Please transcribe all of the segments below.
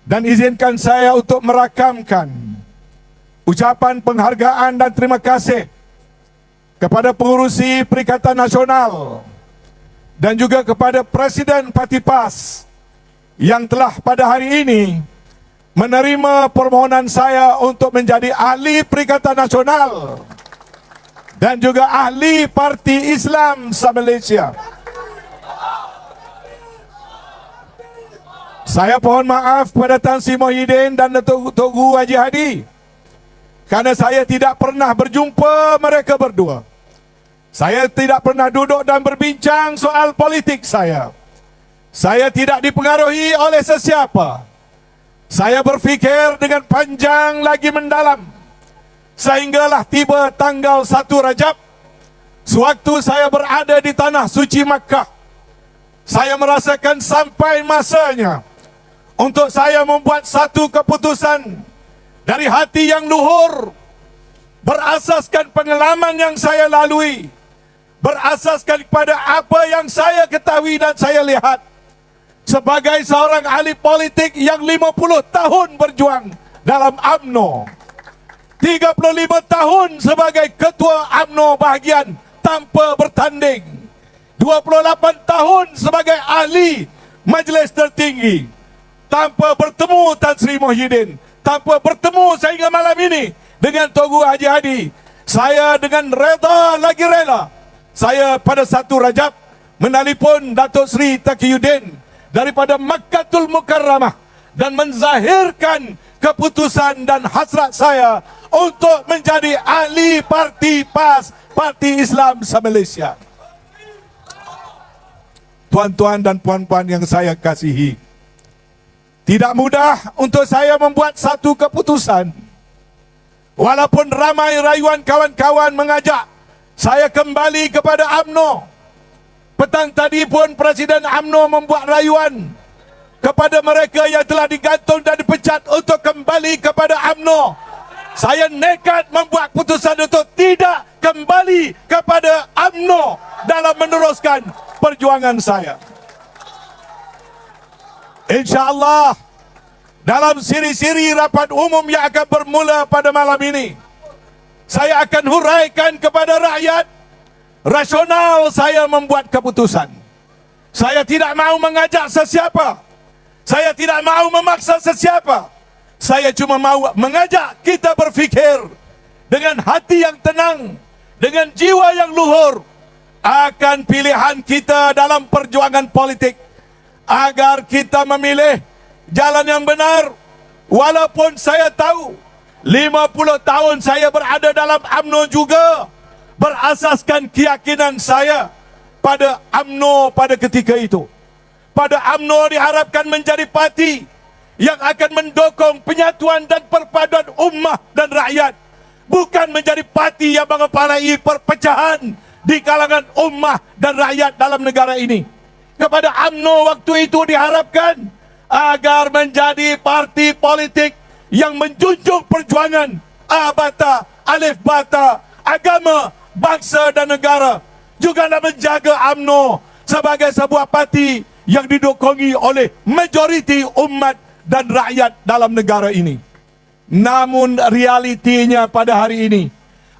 Dan izinkan saya untuk merakamkan ucapan penghargaan dan terima kasih kepada pengurusi Perikatan Nasional dan juga kepada Presiden Parti PAS yang telah pada hari ini menerima permohonan saya untuk menjadi ahli Perikatan Nasional dan juga ahli Parti Islam se-Malaysia. Saya mohon maaf kepada Tan Sri Muhyiddin dan Datuk Guru Haji Hadi kerana saya tidak pernah berjumpa mereka berdua. Saya tidak pernah duduk dan berbincang soal politik saya. Saya tidak dipengaruhi oleh sesiapa. Saya berfikir dengan panjang lagi mendalam. Sehinggalah tiba tanggal 1 Rajab, sewaktu saya berada di tanah suci Makkah, saya merasakan sampai masanya untuk saya membuat satu keputusan dari hati yang luhur, berasaskan pengalaman yang saya lalui, berasaskan kepada apa yang saya ketahui dan saya lihat sebagai seorang ahli politik yang 50 tahun berjuang dalam UMNO, 35 tahun sebagai ketua UMNO bahagian tanpa bertanding, 28 tahun sebagai ahli majlis tertinggi, tanpa bertemu Tan Sri Muhyiddin, tanpa bertemu sehingga malam ini dengan Togu Haji Hadi. Saya dengan reda lagi rela, saya pada 1 Rajab menelpon Datuk Seri Taqiyuddin daripada Makkatul Mukarramah dan menzahirkan keputusan dan hasrat saya untuk menjadi ahli Parti PAS, Parti Islam se-Malaysia. Tuan-tuan dan puan-puan yang saya kasihi, tidak mudah untuk saya membuat satu keputusan. Walaupun ramai rayuan kawan-kawan mengajak saya kembali kepada UMNO. Petang tadi pun Presiden UMNO membuat rayuan kepada mereka yang telah digantung dan dipecat untuk kembali kepada UMNO. Saya nekat membuat keputusan untuk tidak kembali kepada UMNO dalam meneruskan perjuangan saya. InsyaAllah dalam siri-siri rapat umum yang akan bermula pada malam ini, saya akan huraikan kepada rakyat rasional saya membuat keputusan. Saya tidak mahu mengajak sesiapa, saya tidak mahu memaksa sesiapa. Saya cuma mahu mengajak kita berfikir dengan hati yang tenang, dengan jiwa yang luhur akan pilihan kita dalam perjuangan politik, agar kita memilih jalan yang benar. Walaupun saya tahu 50 tahun saya berada dalam UMNO juga berasaskan keyakinan saya pada UMNO pada ketika itu. Pada UMNO diharapkan menjadi parti yang akan mendukung penyatuan dan perpaduan ummah dan rakyat, bukan menjadi parti yang mengepalai perpecahan di kalangan ummah dan rakyat dalam negara ini. Kepada UMNO waktu itu diharapkan agar menjadi parti politik yang menjunjung perjuangan abata, alif bata, agama, bangsa dan negara. Juga nak menjaga UMNO sebagai sebuah parti yang didukungi oleh majoriti umat dan rakyat dalam negara ini. Namun realitinya pada hari ini,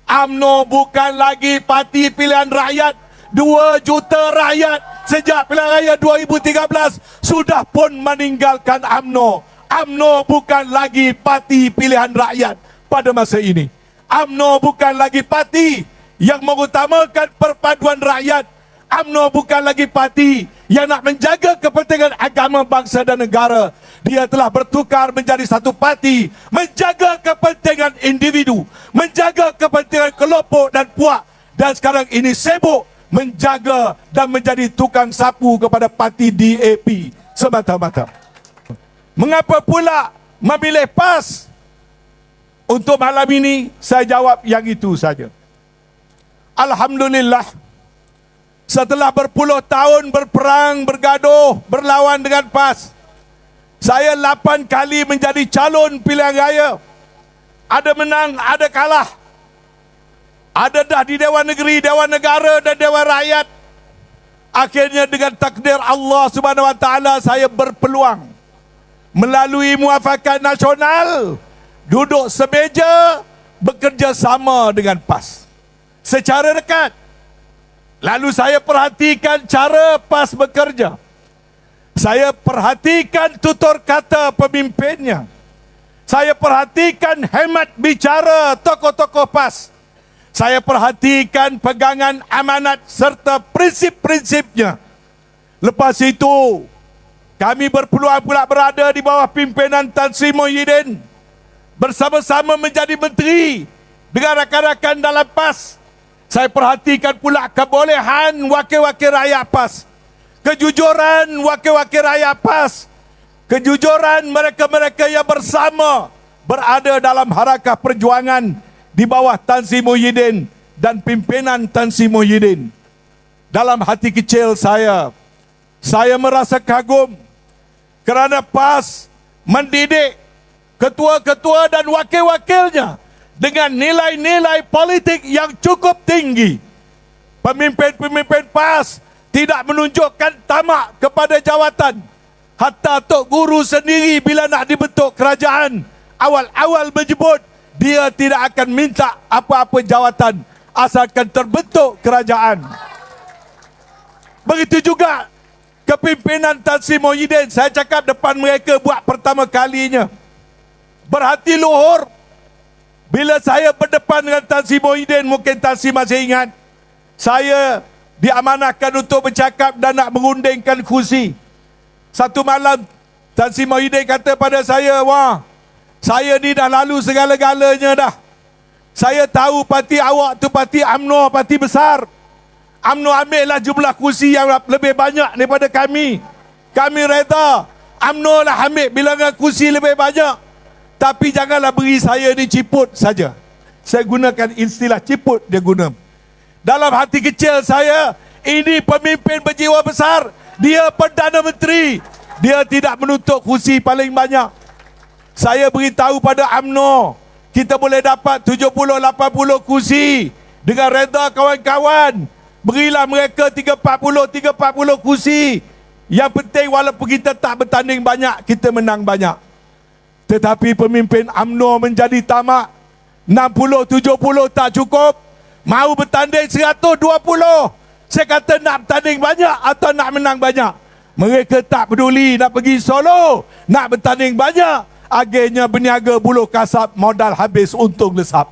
UMNO bukan lagi parti pilihan rakyat. 2 juta rakyat sejak pilihan raya 2013 sudah pun meninggalkan UMNO. UMNO bukan lagi parti pilihan rakyat pada masa ini. UMNO bukan lagi parti yang mengutamakan perpaduan rakyat. UMNO bukan lagi parti yang nak menjaga kepentingan agama, bangsa dan negara. Dia telah bertukar menjadi satu parti menjaga kepentingan individu, menjaga kepentingan kelompok dan puak, dan sekarang ini sibuk menjaga dan menjadi tukang sapu kepada parti DAP semata-mata. Mengapa pula memilih PAS? Untuk malam ini saya jawab yang itu saja. Alhamdulillah, setelah berpuluh tahun berperang, bergaduh, berlawan dengan PAS, saya 8 kali menjadi calon pilihan raya. Ada menang, ada kalah. Ada dah di Dewan Negeri, Dewan Negara dan Dewan Rakyat. Akhirnya dengan takdir Allah Subhanahu Wa Taala saya berpeluang melalui muafakat nasional, duduk semeja, bekerja sama dengan PAS secara dekat. Lalu saya perhatikan cara PAS bekerja. Saya perhatikan tutur kata pemimpinnya. Saya perhatikan hemat bicara tokoh-tokoh PAS. Saya perhatikan pegangan amanat serta prinsip-prinsipnya. Lepas itu, kami berpeluang pula berada di bawah pimpinan Tan Sri Muhyiddin, bersama-sama menjadi menteri dengan rakan-rakan dalam PAS. Saya perhatikan pula kebolehan wakil-wakil rakyat PAS, kejujuran wakil-wakil rakyat PAS, kejujuran mereka-mereka yang bersama berada dalam harakah perjuangan di bawah Tan Sri Muhyiddin dan pimpinan Tan Sri Muhyiddin. Dalam hati kecil saya merasa kagum kerana PAS mendidik ketua-ketua dan wakil-wakilnya dengan nilai-nilai politik yang cukup tinggi. Pemimpin-pemimpin PAS tidak menunjukkan tamak kepada jawatan. Hatta Tok Guru sendiri bila nak dibentuk kerajaan, awal-awal menyebut dia tidak akan minta apa-apa jawatan asalkan terbentuk kerajaan. Begitu juga kepimpinan Tan Sri Muhyiddin, saya cakap depan mereka buat pertama kalinya. Berhati luhur. Bila saya berdepan dengan Tan Sri Muhyiddin, mungkin Tan Sri masih ingat, saya diamanahkan untuk bercakap dan nak mengundingkan kursi. Satu malam Tan Sri Muhyiddin kata pada saya, wah, saya ni dah lalu segala-galanya dah. Saya tahu parti awak tu parti UMNO, parti besar. UMNO ambillah jumlah kursi yang lebih banyak daripada kami. Kami reda UMNO lah ambil bilangan kursi lebih banyak. Tapi janganlah beri saya ni ciput saja. Saya gunakan istilah ciput dia guna. Dalam hati kecil saya, ini pemimpin berjiwa besar. Dia Perdana Menteri. Dia tidak menuntut kursi paling banyak. Saya beritahu pada UMNO, kita boleh dapat 70-80 kursi. Dengan reda kawan-kawan, berilah mereka 340 kursi. Yang penting walaupun kita tak bertanding banyak, kita menang banyak. Tetapi pemimpin UMNO menjadi tamak. 60-70 tak cukup. Mau bertanding 120. Saya kata nak bertanding banyak atau nak menang banyak. Mereka tak peduli nak pergi Solo, nak bertanding banyak. Akhirnya berniaga buluh kasap, modal habis, untung lesap.